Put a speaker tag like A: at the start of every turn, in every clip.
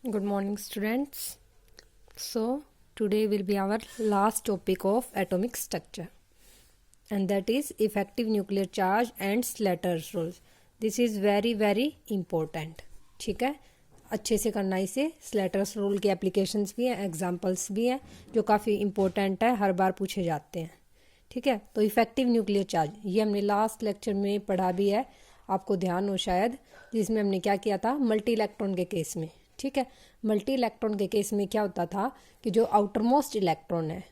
A: Good morning, students. So, today will be our last topic of atomic structure, and that is effective nuclear charge and Slater's rules. This is very important. ठीक है, अच्छे से करना इसे. Slater's rule के applications भी हैं, examples भी हैं जो काफ़ी इंपॉर्टेंट है, हर बार पूछे जाते हैं. ठीक है, तो इफेक्टिव न्यूक्लियर चार्ज ये हमने लास्ट लेक्चर में पढ़ा भी है, आपको ध्यान हो शायद, जिसमें हमने क्या किया था मल्टी इलेक्ट्रॉन के केस में. ठीक है, मल्टी इलेक्ट्रॉन के केस में क्या होता था कि जो आउटर मोस्ट इलेक्ट्रॉन है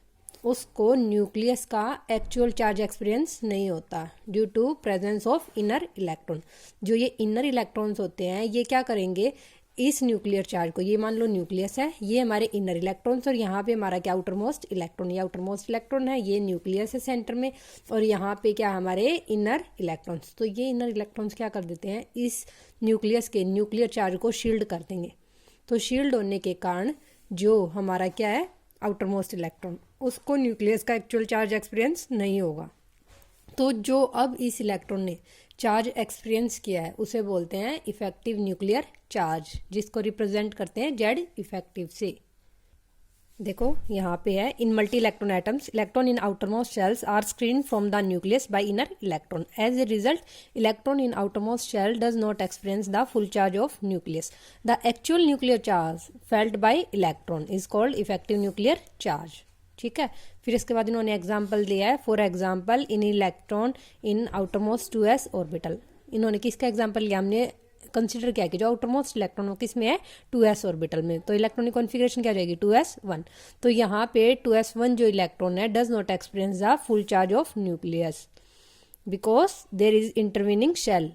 A: उसको न्यूक्लियस का एक्चुअल चार्ज एक्सपीरियंस नहीं होता due to presence of inner electron. जो ये इनर इलेक्ट्रॉन्स होते हैं ये क्या करेंगे, इस न्यूक्लियर चार्ज को, ये मान लो न्यूक्लियस है, ये हमारे इनर इलेक्ट्रॉन्स और यहाँ पे हमारा क्या आउटर मोस्ट इलेक्ट्रॉन, ये आउटर मोस्ट इलेक्ट्रॉन है, ये न्यूक्लियस है सेंटर में, और यहाँ पे क्या हमारे इनर इलेक्ट्रॉन्स. तो ये इनर इलेक्ट्रॉन्स क्या कर देते हैं, इस न्यूक्लियस के न्यूक्लियर चार्ज को शील्ड कर देंगे. तो शील्ड होने के कारण जो हमारा क्या है आउटर मोस्ट इलेक्ट्रॉन, उसको न्यूक्लियस का एक्चुअल चार्ज एक्सपीरियंस नहीं होगा. तो जो अब इस इलेक्ट्रॉन ने चार्ज एक्सपीरियंस किया है उसे बोलते हैं इफेक्टिव न्यूक्लियर चार्ज, जिसको रिप्रेजेंट करते हैं जेड इफेक्टिव से. देखो यहाँ पे है, in multi electron atoms electron in outermost shells are screen from the nucleus by inner electron. As a result electron in outermost shell does not experience the full charge of nucleus. The actual nuclear charge felt by electron is called effective nuclear charge. ठीक है, फिर इसके बाद इन्होंने example दिया है. For example in electron in outermost 2s orbital. इन्होंने किसका एग्जाम्पल लिया, हमने कंसिडर किया कि जो आउटरमोस्ट इलेक्ट्रॉन हो किस में है 2s ऑर्बिटल में. तो इलेक्ट्रॉनिक कॉन्फिगरेशन क्या जाएगी 2s1. तो यहाँ पे 2s1 जो इलेक्ट्रॉन है does not experience the full charge of nucleus because there is intervening shell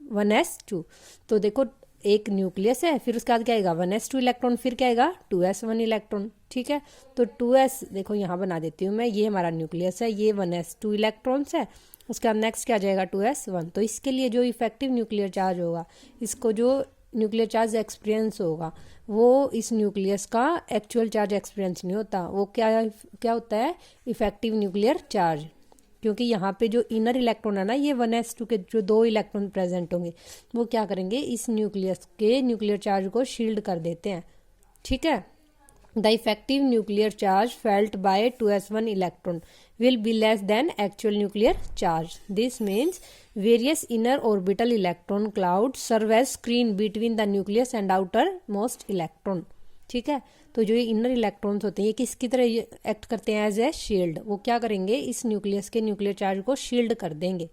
A: 1s2. तो देखो एक न्यूक्लियस है, फिर उसके बाद क्या आएगा 1s2 इलेक्ट्रॉन, फिर क्या आएगा 2s1 इलेक्ट्रॉन. ठीक है, तो 2s देखो यहाँ बना देती हूँ मैं, ये हमारा न्यूक्लियस है, ये 1s2 इलेक्ट्रॉन्स है, उसके बाद नेक्स्ट क्या जाएगा 2s1. तो इसके लिए जो इफेक्टिव न्यूक्लियर चार्ज होगा, इसको जो न्यूक्लियर चार्ज एक्सपीरियंस होगा वो इस न्यूक्लियस का एक्चुअल चार्ज एक्सपीरियंस नहीं होता, वो क्या होता है इफेक्टिव न्यूक्लियर चार्ज. क्योंकि यहाँ पे जो इनर इलेक्ट्रॉन है ना, ये 1s2 के जो 2 इलेक्ट्रॉन प्रेजेंट होंगे वो क्या करेंगे, इस न्यूक्लियस के न्यूक्लियर चार्ज को शील्ड कर देते हैं. ठीक है, the effective nuclear charge felt bye 2s1 electron will be less than actual nuclear charge. This means various inner orbital electron clouds serve as screen between the nucleus and outermost electron. ठीक है, तो जो ये inner electrons होते हैं ये किसकी तरह एक्ट करते हैं, एज ए शील्ड. वो क्या करेंगे, इस न्यूक्लियस के न्यूक्लियर चार्ज को शील्ड कर देंगे.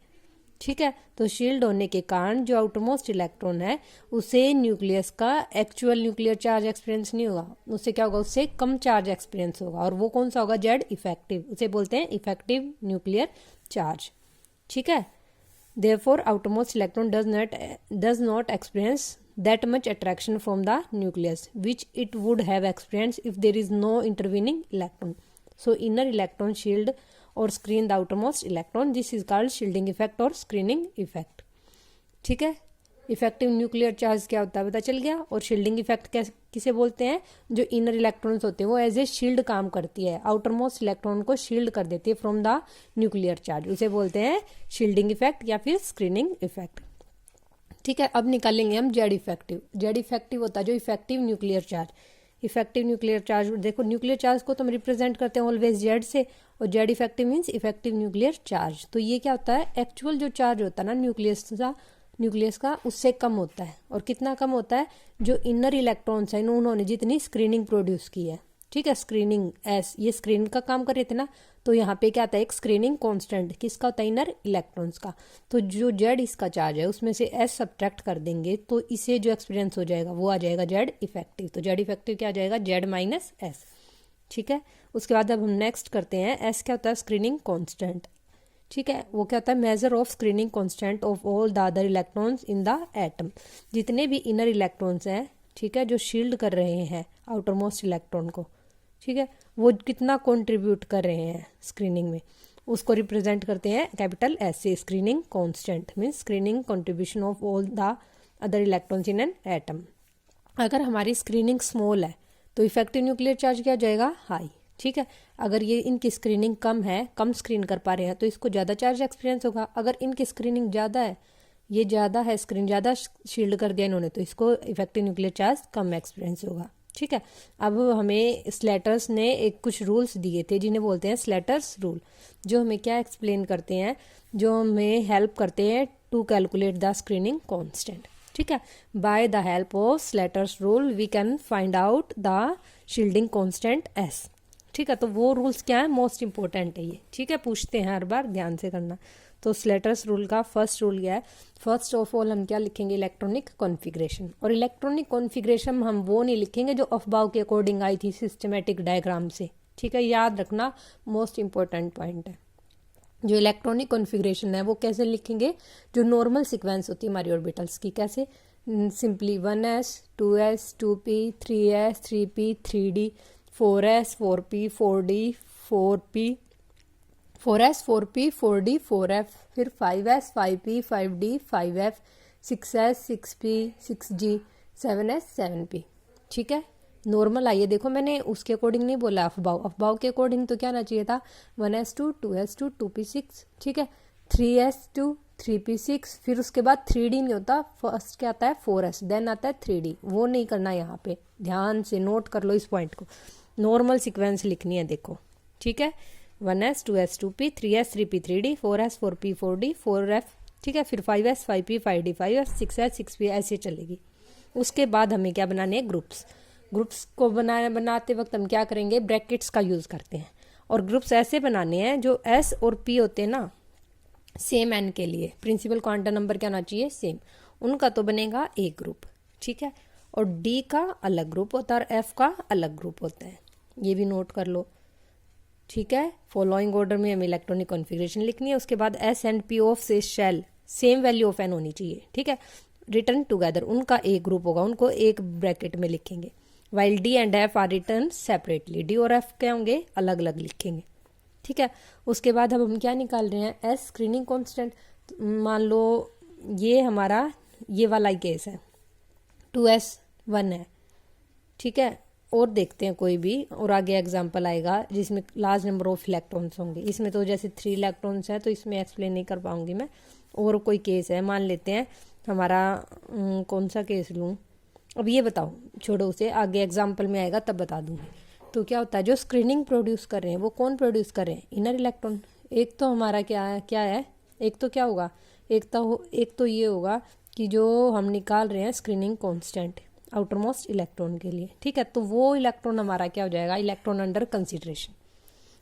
A: ठीक है, तो शील्ड होने के कारण जो आउटरमोस्ट इलेक्ट्रॉन है उसे न्यूक्लियस का एक्चुअल न्यूक्लियर चार्ज एक्सपीरियंस नहीं होगा, उससे क्या होगा, उससे कम चार्ज एक्सपीरियंस होगा, और वो कौन सा होगा, जेड इफेक्टिव. उसे बोलते हैं इफेक्टिव न्यूक्लियर चार्ज. ठीक है, therefore outermost electron does not experience that much attraction from the nucleus which it would have experienced if there is no intervening electron. So inner electron shield or screen the outermost electron. This is called shielding effect or screening effect. ठीक है, effective nuclear charge क्या होता है पता चल गया. और shielding effect किसे बोलते हैं, जो इनर इलेक्ट्रॉन्स होते हैं वो एज ए शील्ड काम करती है, आउटरमोस्ट इलेक्ट्रॉन को शील्ड कर देती है फ्रॉम द न्यूक्लियर चार्ज. उसे बोलते हैं शील्डिंग इफेक्ट या फिर स्क्रीनिंग इफेक्ट. ठीक है, अब निकालेंगे हम जेड इफेक्टिव. जेड इफेक्टिव होता है जो effective nuclear charge. Effective nuclear charge, देखो न्यूक्लियर चार्ज को तो हम रिप्रेजेंट करते हैं ऑलवेज जेड से, और Z effective means effective nuclear charge. तो ये क्या होता है, एक्चुअल जो चार्ज होता है ना न्यूक्लियस का उससे कम होता है. और कितना कम होता है, जो इनर इलेक्ट्रॉन्स हैं उन्होंने जितनी स्क्रीनिंग प्रोड्यूस की है. ठीक है, स्क्रीनिंग ये स्क्रीन का काम कर रहे थे ना, तो यहाँ पे क्या आता है एक स्क्रीनिंग कांस्टेंट, किसका होता है, इनर इलेक्ट्रॉन्स का. तो जो जेड इसका चार्ज है उसमें से एस सब्ट्रैक्ट कर देंगे तो इसे जो एक्सपीरियंस हो जाएगा वो आ जाएगा जेड इफेक्टिव. तो जेड इफेक्टिव क्या आ जाएगा, जेड माइनस एस. ठीक है, उसके बाद अब हम नेक्स्ट करते हैं, एस क्या होता है स्क्रीनिंग कांस्टेंट. ठीक है, वो क्या होता है measure of screening constant of all the other electrons in the atom. जितने भी इनर इलेक्ट्रॉन्स हैं, ठीक है, जो शील्ड कर रहे हैं आउटरमोस्ट इलेक्ट्रॉन को, ठीक है, वो कितना कंट्रीब्यूट कर रहे हैं स्क्रीनिंग में, उसको रिप्रेजेंट करते हैं कैपिटल एस से. Screening constant means screening contribution of all the other electrons in an atom. अगर हमारी स्क्रीनिंग स्मॉल है तो इफेक्टिव न्यूक्लियर चार्ज क्या हो जाएगा, हाई. ठीक है, अगर ये इनकी स्क्रीनिंग कम है, कम स्क्रीन कर पा रहे हैं तो इसको ज़्यादा चार्ज एक्सपीरियंस होगा. अगर इनकी स्क्रीनिंग ज़्यादा है ये ज़्यादा है, स्क्रीन ज़्यादा शील्ड कर दिया इन्होंने, तो इसको इफेक्टिव न्यूक्लियर चार्ज कम एक्सपीरियंस होगा। ठीक है, अब हमें स्लेटर्स ने एक कुछ रूल्स दिए थे जिन्हें बोलते हैं स्लेटर्स रूल, जो हमें क्या एक्सप्लेन करते हैं, जो हमें हेल्प करते हैं to calculate the screening constant. ठीक है, by the help of Slater's rule we can find out the shielding constant S. ठीक है, तो वो रूल्स क्या है, मोस्ट इंपॉर्टेंट है ये। ठीक है, पूछते हैं हर बार, ध्यान से करना। तो स्लेटर्स रूल का फर्स्ट रूल क्या है, फर्स्ट ऑफ ऑल हम क्या लिखेंगे, इलेक्ट्रॉनिक कॉन्फ़िगरेशन। और इलेक्ट्रॉनिक कॉन्फ़िगरेशन हम वो नहीं लिखेंगे जो अफबाव के अकॉर्डिंग आई थी सिस्टमेटिक डायग्राम से। ठीक है, याद रखना, मोस्ट इंपॉर्टेंट पॉइंट है। जो इलेक्ट्रॉनिक कॉन्फ़िगरेशन है वो कैसे लिखेंगे, जो नॉर्मल सीक्वेंस होती है हमारी ऑर्बिटल्स की, कैसे, simply 1s 2s 2p 3s 3p 3d 4s 4p 4d 4p 4s 4p 4d 4f, फिर 5s 5p 5d 5f 6s 6p 6g 7s 7p। ठीक है, नॉर्मल आइए देखो, मैंने उसके अकॉर्डिंग नहीं बोला, अफबाव के अकॉर्डिंग तो क्या आना चाहिए था, 1s2 2s2 2p6। ठीक है, 3s2 3p6, फिर उसके बाद 3d नहीं होता, फर्स्ट क्या आता है 4s, देन आता है 3d, वो नहीं करना यहाँ पे, ध्यान से नोट कर लो इस पॉइंट को, नॉर्मल सीक्वेंस लिखनी है देखो। ठीक है, 1s 2s 2p 3s 3p 3d 4s 4p 4d 4f। ठीक है, फिर 5s 5p 5d 5f 6s 6p, ऐसे चलेगी। उसके बाद हमें क्या बनाने हैं, ग्रुप्स को बनाते वक्त हम क्या करेंगे, ब्रैकेट्स का यूज़ करते हैं। और ग्रुप्स ऐसे बनाने हैं जो s और p होते हैं ना, सेम n के लिए प्रिंसिपल क्वांटम नंबर क्या होना चाहिए, सेम, उनका तो बनेगा एक ग्रुप। ठीक है, और d का अलग ग्रुप होता है और f का अलग ग्रुप होता है, ये भी नोट कर लो। ठीक है, फॉलोइंग ऑर्डर में हमें इलेक्ट्रॉनिक कॉन्फ़िगरेशन लिखनी है। उसके बाद एस एंड पी ऑफ से shell same value of N होनी चाहिए। ठीक है, रिटर्न टुगेदर, उनका एक ग्रुप होगा, उनको एक ब्रैकेट में लिखेंगे। While D and F R return separately, D और एफ क्या होंगे, अलग अलग लिखेंगे। ठीक है, उसके बाद अब हम क्या निकाल रहे हैं, एस स्क्रीनिंग कॉन्स्टेंट। मान लो ये हमारा ये वाला ही केस है, 2s1 है। ठीक है, और देखते हैं कोई भी, और आगे एग्जांपल आएगा जिसमें लार्ज नंबर ऑफ इलेक्ट्रॉन्स होंगे। इसमें तो जैसे 3 इलेक्ट्रॉन्स है तो इसमें एक्सप्लेन नहीं कर पाऊंगी मैं। और कोई केस है, मान लेते हैं हमारा कौन सा केस लूँ, अब ये बताओ, छोड़ो उसे, आगे एग्जाम्पल में आएगा तब बता दूंगी। तो क्या होता है, जो स्क्रीनिंग प्रोड्यूस कर रहे हैं वो कौन प्रोड्यूस कर रहे हैं, इनर इलेक्ट्रॉन। एक तो हमारा क्या है, एक तो क्या होगा, एक तो ये होगा कि जो हम निकाल रहे हैं screening constant outer most electron के लिए। ठीक है, तो वो इलेक्ट्रॉन हमारा क्या हो जाएगा, इलेक्ट्रॉन अंडर कंसिडरेशन।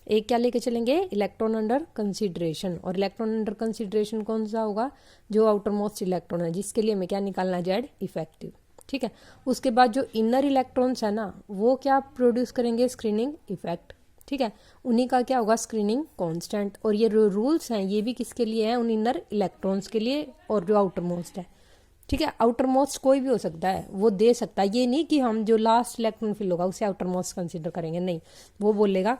A: एक क्या लेके चलेंगे, इलेक्ट्रॉन अंडर कंसिडरेशन। और इलेक्ट्रॉन अंडर कंसिडरेशन कौन सा होगा, जो आउटर मोस्ट इलेक्ट्रॉन है, जिसके लिए हमें क्या निकालना है, जेड इफेक्टिव। ठीक है, उसके बाद जो इनर इलेक्ट्रॉन्स है ना, वो क्या प्रोड्यूस करेंगे, स्क्रीनिंग इफेक्ट। ठीक है, उन्हीं का क्या होगा, स्क्रीनिंग कांस्टेंट। और ये रूल्स हैं ये भी किसके लिए हैं, उन इनर इलेक्ट्रॉन्स के लिए, और जो आउटर मोस्ट है। ठीक है, आउटर मोस्ट कोई भी हो सकता है, वो दे सकता है, ये नहीं कि हम जो लास्ट इलेक्ट्रॉन फिल होगा उसे आउटर मोस्ट कंसिडर करेंगे, नहीं, वो बोलेगा,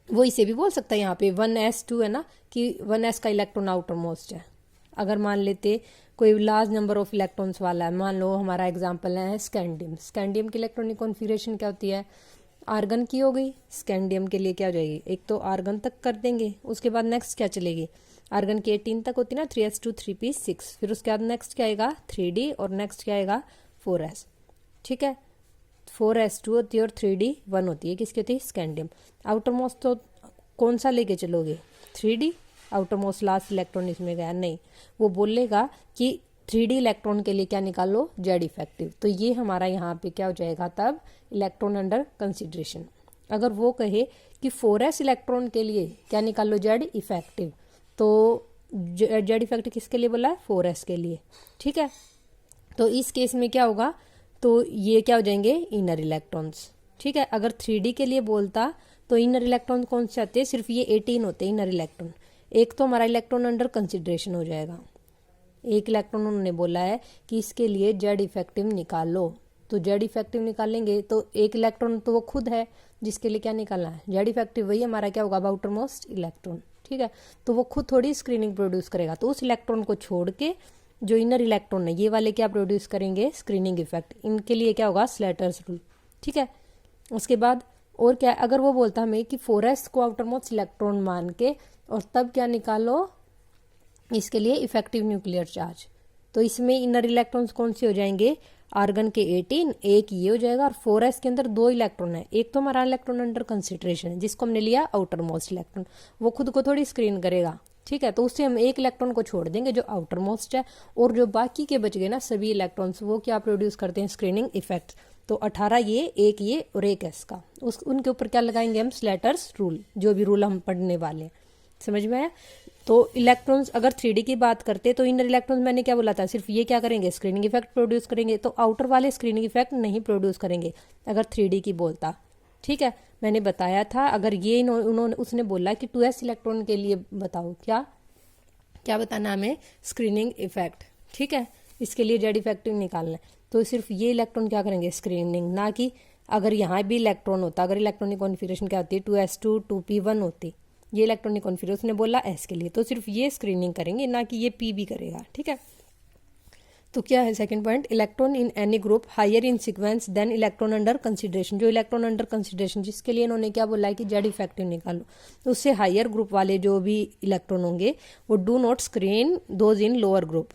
A: वो इसे भी बोल सकता है यहाँ पे 1s2 है ना, कि 1s का इलेक्ट्रॉन आउटर मोस्ट है। अगर मान लेते कोई लार्ज नंबर ऑफ इलेक्ट्रॉन्स वाला है, मान लो हमारा एग्जांपल है स्कैंडियम की इलेक्ट्रॉनिक कॉन्फ़िगरेशन क्या होती है, आर्गन की हो गई, स्कैंडियम के लिए क्या हो जाएगी, एक तो आर्गन तक कर देंगे, उसके बाद नेक्स्ट क्या चलेगी, आर्गन की 18 तक होती है ना, 3s2 3p6, फिर उसके बाद नेक्स्ट क्या आएगा 3d, और नेक्स्ट क्या आएगा 4s। ठीक है, 4s2 होती है और 3d 1 होती है, किसकी होती है, स्कैंडियम। आउटर मोस्ट तो कौन सा लेके चलोगे, 3d, outer most last electron इसमें गया, नहीं, वो बोलेगा कि 3d इलेक्ट्रॉन के लिए क्या निकालो, जेड इफेक्टिव। तो ये हमारा यहाँ पे क्या हो जाएगा, तब इलेक्ट्रॉन अंडर कंसिडरेशन। अगर वो कहे कि 4s इलेक्ट्रॉन के लिए क्या निकालो, जेड इफेक्टिव, तो जेड इफेक्टिव किसके लिए बोला है, 4s के लिए। ठीक है, तो इस केस में क्या होगा, तो ये क्या हो जाएंगे, इनर इलेक्ट्रॉन्स। ठीक है, अगर 3d के लिए बोलता तो इनर इलेक्ट्रॉन कौन से आते हैं, सिर्फ ये 18 होते हैं इनर इलेक्ट्रॉन। एक तो हमारा इलेक्ट्रॉन अंडर कंसिडरेशन हो जाएगा, एक इलेक्ट्रॉन उन्होंने बोला है कि इसके लिए जेड इफेक्टिव निकाल लो, तो जेड इफेक्टिव निकालेंगे तो एक इलेक्ट्रॉन तो वो खुद है जिसके लिए क्या निकालना है, जेड इफेक्टिव, वही हमारा क्या होगा, आउटर मोस्ट इलेक्ट्रॉन। ठीक है, तो वो खुद थोड़ी स्क्रीनिंग प्रोड्यूस करेगा, तो उस इलेक्ट्रॉन को छोड़ के जो इनर इलेक्ट्रॉन है ये वाले क्या प्रोड्यूस करेंगे, स्क्रीनिंग इफेक्ट। इनके लिए क्या होगा, स्लेटर्स रूल। ठीक है, उसके बाद और क्या, अगर वो बोलता हमें कि 4s को आउटर मोस्ट इलेक्ट्रॉन मान के, और तब क्या निकालो, इसके लिए इफेक्टिव न्यूक्लियर चार्ज। तो इसमें इनर इलेक्ट्रॉन्स कौन से हो जाएंगे, आर्गन के 18, एक ये हो जाएगा, और 4s के अंदर 2 इलेक्ट्रॉन है। एक तो हमारा इलेक्ट्रॉन अंडर कंसिडरेशन है जिसको हमने लिया आउटर मोस्ट इलेक्ट्रॉन, वो खुद को थोड़ी स्क्रीन करेगा, ठीक है, तो उससे हम एक इलेक्ट्रॉन को छोड़ देंगे जो आउटर मोस्ट है, और जो बाकी के बच गए ना सभी इलेक्ट्रॉन्स वो क्या प्रोड्यूस करते हैं, स्क्रीनिंग इफेक्ट। तो 18 ये और एक एस का, उनके ऊपर क्या लगाएंगे हम, स्लैटर्स रूल, जो भी रूल हम पढ़ने वाले हैं, समझ में आया। तो इलेक्ट्रॉन्स अगर 3D की बात करते तो इनर इलेक्ट्रॉन्स मैंने क्या बोला था, सिर्फ ये क्या करेंगे, स्क्रीनिंग इफेक्ट प्रोड्यूस करेंगे, तो आउटर वाले स्क्रीनिंग इफेक्ट नहीं प्रोड्यूस करेंगे अगर 3D की बोलता, ठीक है। मैंने बताया था अगर ये उन्होंने उसने बोला कि 2s इलेक्ट्रॉन के लिए बताओ क्या क्या बताना हमें, स्क्रीनिंग इफेक्ट, ठीक है, इसके लिए जेड इफेक्टिव निकालना है, तो सिर्फ ये इलेक्ट्रॉन क्या करेंगे, स्क्रीनिंग, ना कि अगर यहाँ भी इलेक्ट्रॉन होता, अगर इलेक्ट्रॉनिक कॉन्फिगरेशन क्या होती है 2s2 2p1 होती, ये इलेक्ट्रॉनिक कॉन्फिगरेशन उसने बोला एस के लिए, तो सिर्फ ये स्क्रीनिंग करेंगे, ना कि ये पी भी करेगा, ठीक है। तो क्या है second point, electron in any group higher in sequence than electron under consideration, जो इलेक्ट्रॉन अंडर कंसिडरेशन जिसके लिए इन्होंने क्या बोला है कि जेड इफेक्टिव निकालो, तो उससे हायर ग्रुप वाले जो भी इलेक्ट्रॉन होंगे वो do not screen those in lower group,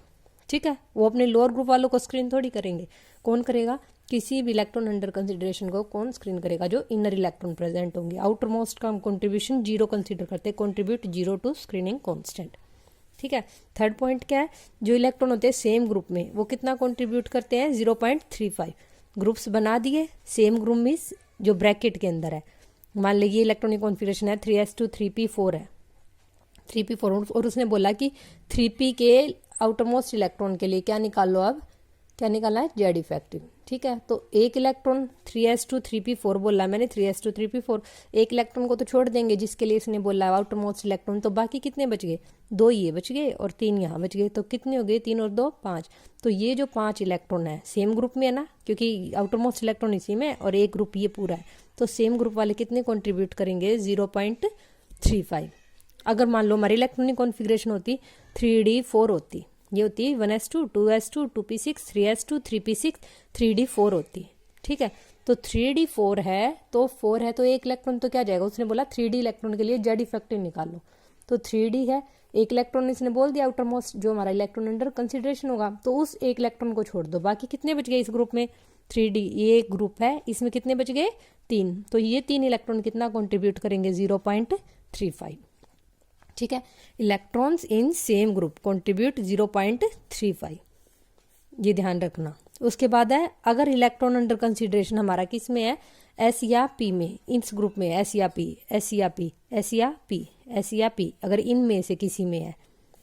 A: ठीक है, वो अपने लोअर ग्रुप वालों को स्क्रीन थोड़ी करेंगे, कौन करेगा, किसी भी इलेक्ट्रॉन अंडर कंसिडरेशन को कौन स्क्रीन करेगा, जो इनर इलेक्ट्रॉन प्रेजेंट होंगे। आउटर मोस्ट का हम कंट्रीब्यूशन 0 कंसिडर करते हैं, कंट्रीब्यूट 0 टू स्क्रीनिंग कांस्टेंट, ठीक है। थर्ड पॉइंट क्या है, जो इलेक्ट्रॉन होते हैं सेम ग्रुप में वो कितना कंट्रीब्यूट करते हैं, 0.35, ग्रुप्स बना दिए, सेम ग्रुप मीन्स जो ब्रैकेट के अंदर है, मान लीजिए इलेक्ट्रॉनिक कॉन्फिगरेशन है 3s2 3p4 है, 3p4, और उसने बोला कि 3p के आउटर मोस्ट इलेक्ट्रॉन के लिए क्या निकालो, अब क्या निकालना है, जेड इफेक्टिव, ठीक है। तो एक इलेक्ट्रॉन 3s2 3p4 बोला मैंने, 3s2 3p4, एक इलेक्ट्रॉन को तो छोड़ देंगे जिसके लिए इसने बोला आउटर मोस्ट इलेक्ट्रॉन, तो बाकी कितने बच गए, 2 ये बच गए और 3 यहाँ बच गए, तो कितने हो गए, 3 और 2 5। तो ये जो 5 इलेक्ट्रॉन है सेम ग्रुप में है ना, क्योंकि आउटर मोस्ट इलेक्ट्रॉन इसी में और एक ग्रुप ये पूरा है, तो सेम ग्रुप वाले कितने कॉन्ट्रीब्यूट करेंगे, 0.35। अगर मान लो हमारी इलेक्ट्रॉनिक कॉन्फिगरेशन होती 3d4 होती, ये होती 1s2 2s2 2p6 3s2 3p6 3d4 होती, ठीक है। तो 3d4 है तो 4 है तो एक इलेक्ट्रॉन तो क्या जाएगा, उसने बोला 3d इलेक्ट्रॉन के लिए जेड इफेक्टिव निकालो, तो 3d है, एक इलेक्ट्रॉन इसने बोल दिया आउटर मोस्ट जो हमारा इलेक्ट्रॉन अंडर कंसिडरेशन होगा, तो उस एक इलेक्ट्रॉन को छोड़ दो, बाकी कितने बच गए इस ग्रुप में, 3d, ये एक ग्रुप है इसमें कितने बच गए, 3, तो ये 3 इलेक्ट्रॉन कितना कॉन्ट्रीब्यूट करेंगे, 0.35, ठीक है। Electrons in same group contribute 0.35, ये ध्यान रखना। उसके बाद है अगर इलेक्ट्रॉन अंडर कंसिडरेशन हमारा किस में है, एस या पी में, इस ग्रुप में एस या पी एस या पी एस या पी एस या पी, अगर इनमें से किसी में है,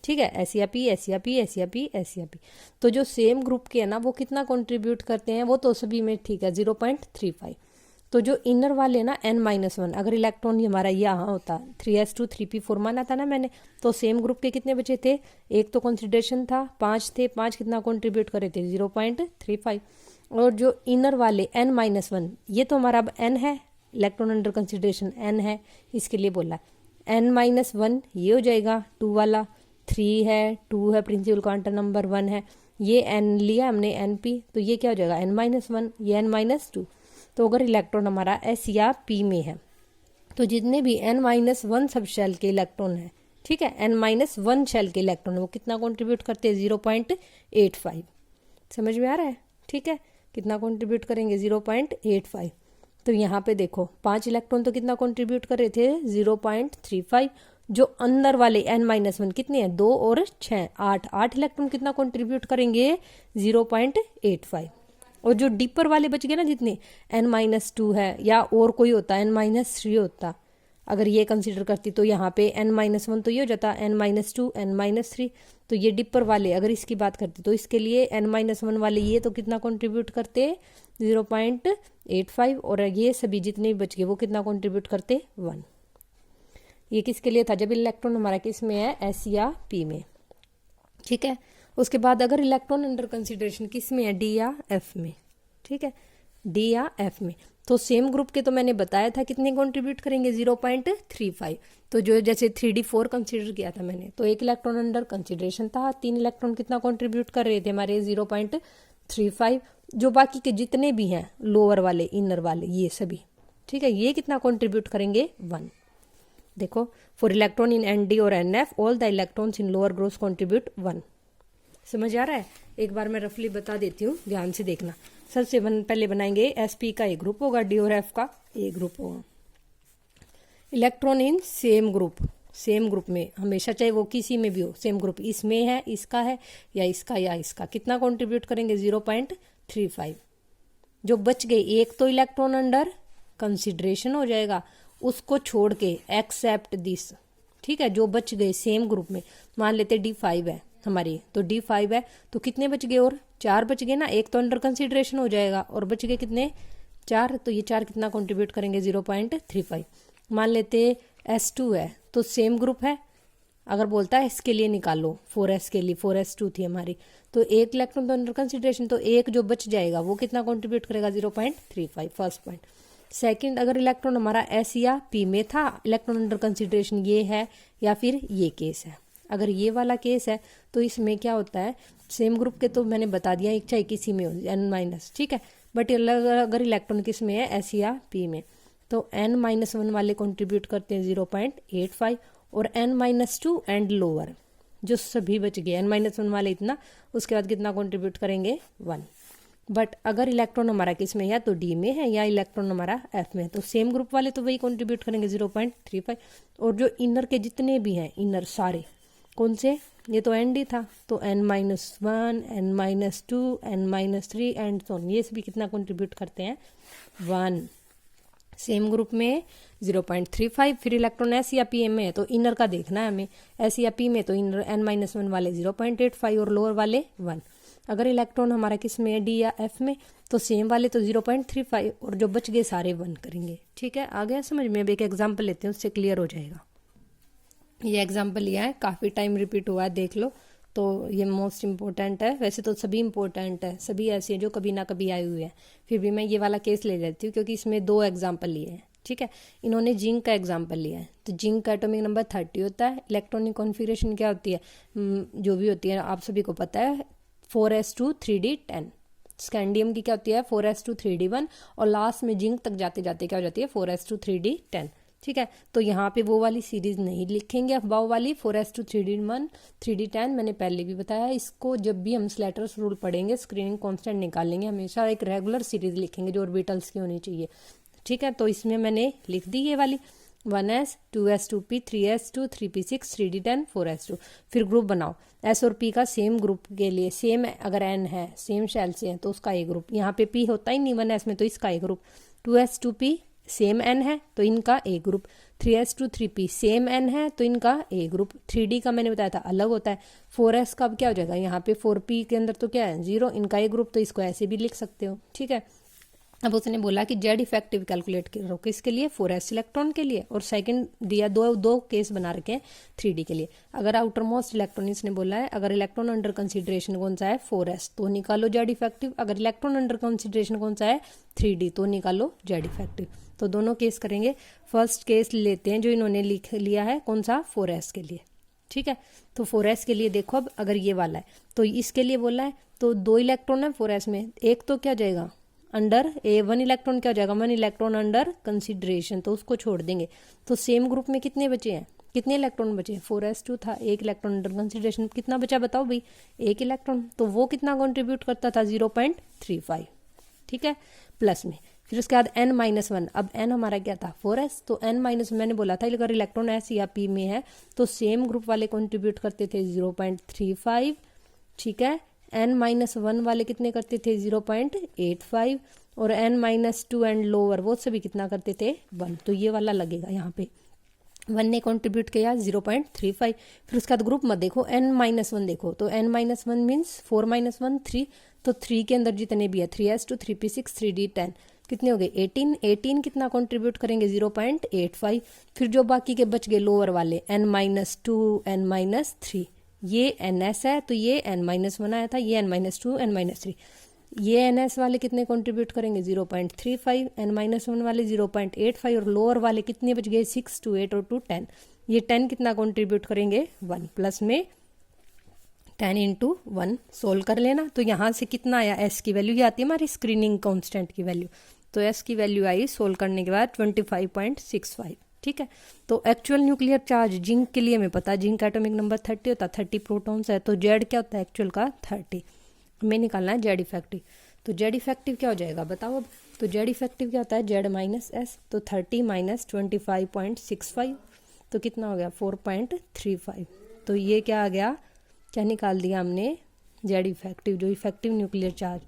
A: ठीक है, एस या पी एस या पी एस या पी एस या पी, तो जो सेम ग्रुप के है ना वो कितना कंट्रीब्यूट करते हैं, वो तो सभी में ठीक है 0.35। तो जो इनर वाले ना n-1, अगर इलेक्ट्रॉन हमारा यहाँ होता 3s2 3p4 माना था ना मैंने, तो सेम ग्रुप के कितने बचे थे, एक तो कंसिडरेशन था 5 थे, 5 कितना कंट्रीब्यूट करे थे 0.35, और जो इनर वाले n-1 ये तो हमारा अब n है, इलेक्ट्रॉन अंडर कंसिडरेशन n है, इसके लिए बोला n-1 ये हो जाएगा 2 वाला, 3 है 2 है प्रिंसिपल क्वांटम नंबर 1 है, ये n लिया हमने np, तो ये क्या हो जाएगा n-1, ये n-2। तो अगर इलेक्ट्रॉन हमारा एस या पी में है तो जितने भी n-1 सब शेल के इलेक्ट्रॉन है, ठीक है, n-1 शेल के इलेक्ट्रॉन वो कितना कंट्रीब्यूट करते हैं 0.85, समझ में आ रहा है, ठीक है, कितना कंट्रीब्यूट करेंगे 0.85। तो यहाँ पे देखो 5 इलेक्ट्रॉन तो कितना कंट्रीब्यूट कर रहे थे 0.35, जो अंदर वाले n-1 कितने हैं 2 और 6 8 इलेक्ट्रॉन कितना कंट्रीब्यूट करेंगे 0.85, और जो डीपर वाले बच गए ना जितने n-2 है या और कोई होता n-3 होता, अगर ये कंसीडर करती तो यहाँ पे n-1 तो ये हो जाता n-2 n-3, तो ये डिपर वाले अगर इसकी बात करते तो इसके लिए n-1 वाले ये तो कितना कंट्रीब्यूट करते 0.85, और ये सभी जितने भी बच गए वो कितना कंट्रीब्यूट करते 1। ये किसके लिए था, जब इलेक्ट्रॉन हमारा किस में है एस या पी में, ठीक है। उसके बाद अगर इलेक्ट्रॉन अंडर कंसिडरेशन किस में है डी या एफ में, ठीक है, डी या एफ में, तो सेम ग्रुप के तो मैंने बताया था कितने कंट्रीब्यूट करेंगे 0.35। तो जो जैसे 3d4 कंसीडर किया था मैंने, तो एक इलेक्ट्रॉन अंडर कंसिडरेशन था, 3 इलेक्ट्रॉन कितना कंट्रीब्यूट कर रहे थे हमारे 0.35, जो बाकी के जितने भी हैं लोअर वाले इनर वाले ये सभी, ठीक है, ये कितना कंट्रीब्यूट करेंगे 1। देखो for electron in n d और n f all the electrons in lower groups contribute 1, समझ आ रहा है? एक बार मैं रफली बता देती हूँ, ध्यान से देखना। सबसे पहले बनाएंगे sp का ए ग्रुप होगा, d और f का ए ग्रुप होगा। इलेक्ट्रॉन इन सेम ग्रुप में हमेशा, चाहे वो किसी में भी हो, सेम ग्रुप इसमें है, इसका है या इसका, कितना कंट्रीब्यूट करेंगे? 0.35। जो बच गए, एक तो इलेक्ट्रॉन अंडर कंसिडरेशन हो जाएगा, उसको छोड़ के एक्सेप्ट दिस, ठीक है। जो बच गए सेम ग्रुप में, मान लेते D5 है हमारी, तो D5 है तो कितने बच गए? और 4 बच गए ना, एक तो अंडर कंसिडरेशन हो जाएगा और बच गए कितने? 4। तो ये 4 कितना कंट्रीब्यूट करेंगे? 0.35। मान लेते S2 है तो सेम ग्रुप है, अगर बोलता है इसके लिए निकालो 4s के लिए, 4s2 थी हमारी, तो एक इलेक्ट्रॉन तो अंडर कंसिडरेशन, तो एक जो बच जाएगा वो कितना कंट्रीब्यूट करेगा? 0.35। First point. सेकंड, अगर इलेक्ट्रॉन हमारा S या P में था, इलेक्ट्रॉन अंडर कंसिडरेशन ये है या फिर ये केस है। अगर ये वाला केस है तो इसमें क्या होता है, सेम ग्रुप के तो मैंने बता दिया, एक चाहे किसी में हो n-, ठीक है। बट अगर इलेक्ट्रॉन किस में है, S या P में, तो n-1 वाले कंट्रीब्यूट करते हैं 0.85 और n-2 एंड लोअर जो सभी बच गए, n-1 वाले इतना, उसके बाद कितना कंट्रीब्यूट करेंगे? 1। बट अगर इलेक्ट्रॉन हमारा किस में है, तो D में है, या इलेक्ट्रॉन हमारा F में है, तो सेम ग्रुप वाले तो वही कंट्रीब्यूट करेंगे 0.35। और जो इनर के जितने भी हैं, इनर सारे कौन से, ये तो ND था, तो n-1, n-2, n-3 and so on, ये सभी कितना कंट्रीब्यूट करते हैं? 1। सेम ग्रुप में 0.35। फिर इलेक्ट्रॉन S या P में है तो इनर का देखना है हमें, S या P में तो इनर n-1 वाले 0.85 और लोअर वाले 1। अगर इलेक्ट्रॉन हमारा किस में है, D या F में, तो सेम वाले तो 0.35 और जो बच गए सारे 1 करेंगे, ठीक है। आ गया समझ में? अब एक एग्जाम्पल लेते हैं, उससे क्लियर हो जाएगा। ये एग्जाम्पल लिया है, काफ़ी टाइम रिपीट हुआ है, देख लो, तो ये मोस्ट इम्पोर्टेंट है। वैसे तो सभी इम्पोर्टेंट है, सभी ऐसे हैं जो कभी ना कभी आए हुए हैं, फिर भी मैं ये वाला केस ले लेती हूँ क्योंकि इसमें 2 एग्जाम्पल लिए हैं, ठीक है। इन्होंने जिंक का एग्जाम्पल लिया है, तो जिंक का एटॉमिक नंबर 30 होता है। इलेक्ट्रॉनिक कॉन्फ़िगरेशन क्या होती है, जो भी होती है आप सभी को पता है, 4s2 3d10। स्कैंडियम की क्या होती है, 4s2 3d1, और लास्ट में जिंक तक जाते जाते क्या हो जाती है, 4s2 3d10, ठीक है। तो यहाँ पे वो वाली सीरीज नहीं लिखेंगे, अफबाव वाली 4s2 3d1 3d10, मैंने पहले भी बताया। इसको जब भी हम स्लेटर्स रूल पढ़ेंगे, स्क्रीनिंग कांस्टेंट निकालेंगे, हमेशा एक रेगुलर सीरीज लिखेंगे जो ऑर्बिटल्स की होनी चाहिए, ठीक है। तो इसमें मैंने लिख दी ये वाली 1s 2s 2p 3s2 3p6 3d10 4s2। फिर ग्रुप बनाओ, S और P का सेम ग्रुप के लिए, सेम अगर n है, सेम शेल से है तो उसका ए ग्रुप, यहाँ पे P होता ही नहीं 1s में, तो इसका ए group. 2s 2p same n है तो इनका ए group. 3s 2 3p same n है तो इनका ए ग्रुप। 3d का मैंने बताया था अलग होता है। 4s का अब क्या हो जाएगा, यहाँ पे 4p के अंदर तो क्या है 0, इनका ए ग्रुप, तो इसको ऐसे भी लिख सकते हो, ठीक है। अब उसने बोला कि जेड इफेक्टिव कैलकुलेट करो, किसके लिए, 4s इलेक्ट्रॉन के लिए, और सेकंड दिया दो केस बना रखे हैं 3d के लिए। अगर आउटर मोस्ट इलेक्ट्रॉन इसने बोला है, अगर इलेक्ट्रॉन अंडर कंसिडरेशन कौन सा है 4s, तो निकालो जेड इफेक्टिव। अगर इलेक्ट्रॉन अंडर कंसिडरेशन कौन सा है 3d, तो निकालो जेड इफेक्टिव। तो दोनों केस करेंगे। फर्स्ट केस लेते हैं जो इन्होंने लिख लिया है, कौन सा, 4s के लिए, ठीक है। तो 4s के लिए देखो, अब अगर ये वाला है तो इसके लिए बोला है, तो 2 इलेक्ट्रॉन है 4s में, एक तो क्या जाएगा अंडर, 1 इलेक्ट्रॉन क्या हो जाएगा, 1 इलेक्ट्रॉन अंडर कंसिडरेशन, तो उसको छोड़ देंगे। तो सेम ग्रुप में कितने बचे हैं, कितने इलेक्ट्रॉन बचे, 4s2 था, 1 इलेक्ट्रॉन अंडर कंसिडरेशन, कितना बचा बताओ भाई, 1 इलेक्ट्रॉन, तो वो कितना कंट्रीब्यूट करता था 0.35, ठीक है, प्लस में। फिर उसके बाद n-1, अब n हमारा क्या था 4s, तो n- मैंने बोला था अगर इलेक्ट्रॉन s या p में है तो सेम ग्रुप वाले कंट्रीब्यूट करते थे 0.35, ठीक है। n-1 वाले कितने करते थे 0.85, और n-2 एंड लोअर वो सभी कितना करते थे 1, तो ये वाला लगेगा यहाँ पे 1 ने कंट्रीब्यूट किया 0.35। फिर उसके बाद ग्रुप मत देखो, n-1 देखो, तो n-1 मीन्स 4 - 1 3, तो 3 के अंदर जितने भी है 3s2 3p6 3d10 कितने हो गए 18 कितना कंट्रीब्यूट करेंगे 0.85। फिर जो बाकी के बच गए लोअर वाले n-2 n-3, ये ns है तो ये n-1 आया था, ये n-2 n-3, ये ns वाले कितने कंट्रीब्यूट करेंगे 0.35, n-1 वाले 0.85, और लोअर वाले कितने बच गए 6 2 8 और 2 10, ये 10 कितना कंट्रीब्यूट करेंगे 1, प्लस में 10 × 1 सोल्व कर लेना। तो यहाँ से कितना आया, s की वैल्यू ये आती है हमारी स्क्रीनिंग कांस्टेंट की वैल्यू, तो s की वैल्यू आई सोल्व करने के बाद 25.65, ठीक है। तो एक्चुअल न्यूक्लियर चार्ज जिंक के लिए हमें पता है जिंक का एटॉमिक नंबर 30 होता है, 30 प्रोटॉन्स है, तो जेड क्या होता है एक्चुअल का 30, हमें निकालना है जेड इफेक्टिव। तो जेड इफेक्टिव क्या हो जाएगा बताओ अब। तो जेड इफेक्टिव क्या होता है जेड माइनस एस, तो 30 माइनस 25.65, तो कितना हो गया 4.35। तो ये क्या आ गया, क्या निकाल दिया हमने जेड इफेक्टिव, जो इफेक्टिव न्यूक्लियर चार्ज।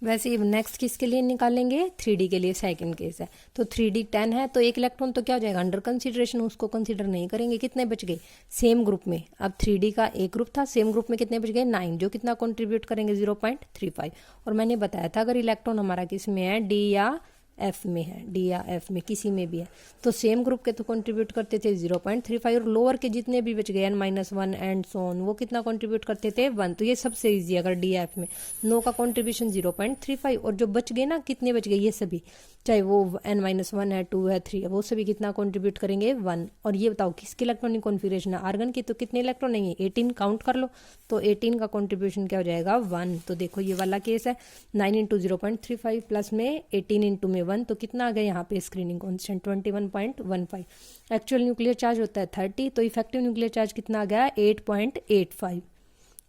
A: वैसे नेक्स्ट किसके लिए निकालेंगे, 3D के लिए सेकंड केस है। तो 3D 10 है, तो एक इलेक्ट्रॉन तो क्या हो जाएगा अंडर कंसीडरेशन, उसको कंसीडर नहीं करेंगे। कितने बच गए सेम ग्रुप में, अब 3D का एक ग्रुप था, सेम ग्रुप में कितने बच गए 9, जो कितना कंट्रीब्यूट करेंगे 0.35। और मैंने बताया था अगर इलेक्ट्रॉन हमारा किस में है डी या एफ में है, डी या एफ में किसी में भी है, तो सेम ग्रुप के तो कंट्रीब्यूट करते थे 0.35, और लोअर के जितने भी बच गए n-1 एंड सो ऑन, वो कितना कंट्रीब्यूट करते थे 1। तो ये सबसे इजी अगर डी एफ में नो का कंट्रीब्यूशन 0.35, और जो बच गए ना कितने बच गए ये सभी, चाहे वो n-1 है 2 है 3 है, वो सभी कितना कंट्रीब्यूट करेंगे 1। और ये बताओ किसकी इलेक्ट्रॉनिक कॉन्फिगरेशन है आर्गन की, तो कितने इलेक्ट्रॉन नहीं है 18, काउंट कर लो, तो 18 का कंट्रीब्यूशन क्या हो जाएगा 1। तो देखो ये वाला केस है 9 इंटू 0.35 प्लस में 18 इंटू में 1, तो कितना आ गया यहाँ पे screening constant 21.15। Actual nuclear charge होता है 30, तो इफेक्टिव न्यूक्लियर चार्ज कितना आ गया 8.85।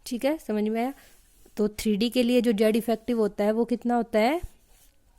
A: ठीक है, समझ में आया। तो 3D के लिए जो जेड इफेक्टिव होता है वो कितना होता है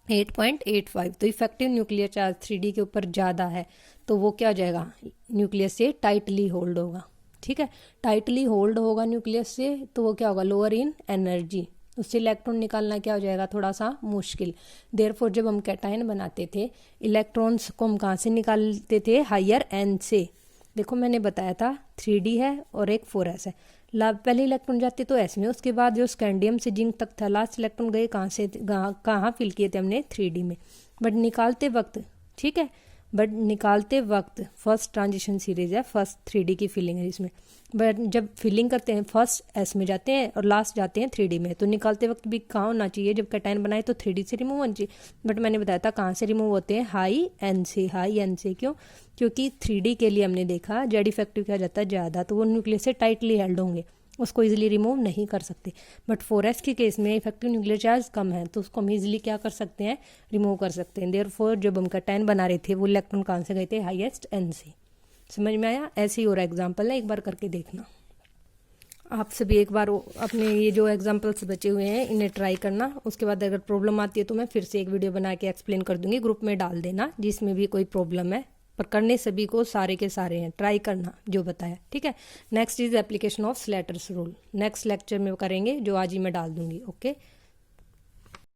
A: 8.85। तो इफेक्टिव न्यूक्लियर चार्ज 3D के ऊपर ज़्यादा है, तो वो क्या हो जाएगा न्यूक्लियस से टाइटली होल्ड होगा। ठीक है, टाइटली होल्ड होगा न्यूक्लियस से, तो वो क्या होगा लोअर इन एनर्जी, उससे इलेक्ट्रॉन निकालना क्या हो जाएगा थोड़ा सा मुश्किल। देयरफॉर जब हम कैटायन बनाते थे इलेक्ट्रॉन्स को हम कहाँ से निकालते थे हायर एन से। देखो मैंने बताया था 3D है और एक 4s है, पहले इलेक्ट्रॉन जाते तो एस में, उसके बाद जो स्कैंडियम से जिंक तक था लास्ट इलेक्ट्रॉन गए कहाँ से, कहाँ फिल किए थे हमने 3D में। बट निकालते वक्त, ठीक है, बट निकालते वक्त फर्स्ट ट्रांजिशन सीरीज है, फर्स्ट 3D की फिलिंग है इसमें, बट जब फिलिंग करते हैं फर्स्ट एस में जाते हैं और लास्ट जाते हैं 3D में। तो निकालते वक्त भी कहाँ होना चाहिए, जब कैटायन बनाए तो 3D से रिमूव होना चाहिए, बट मैंने बताया था कहाँ से रिमूव होते हैं हाई एन से। हाई एन से क्यों, क्योंकि 3D के लिए हमने देखा जेड इफेक्टिव क्या जाता है ज़्यादा, तो वो न्यूक्लियस से टाइटली हेल्ड होंगे, उसको इजीली रिमूव नहीं कर सकते। बट 4s के केस में इफेक्टिव न्यूक्लियर चार्ज कम है, तो उसको हम इजीली क्या कर सकते हैं रिमूव कर सकते हैं। देयरफॉर जब हम कैटायन बना रहे थे वो इलेक्ट्रॉन कहाँ से गए थे हाईएस्ट एन से। समझ में आया, ऐसे ही और एग्जाम्पल है, एक बार करके देखना। आप सभी एक बार अपने ये जो एग्जाम्पल्स बचे हुए हैं इन्हें ट्राई करना, उसके बाद अगर प्रॉब्लम आती है तो मैं फिर से एक वीडियो बना के एक्सप्लेन कर दूंगी, ग्रुप में डाल देना जिसमें भी कोई प्रॉब्लम है, पर करने सभी को सारे के सारे हैं, ट्राई करना जो बताया। ठीक है, next is application of Slater's rule, next lecture में करेंगे जो आज ही मैं डाल दूंगी। ओके।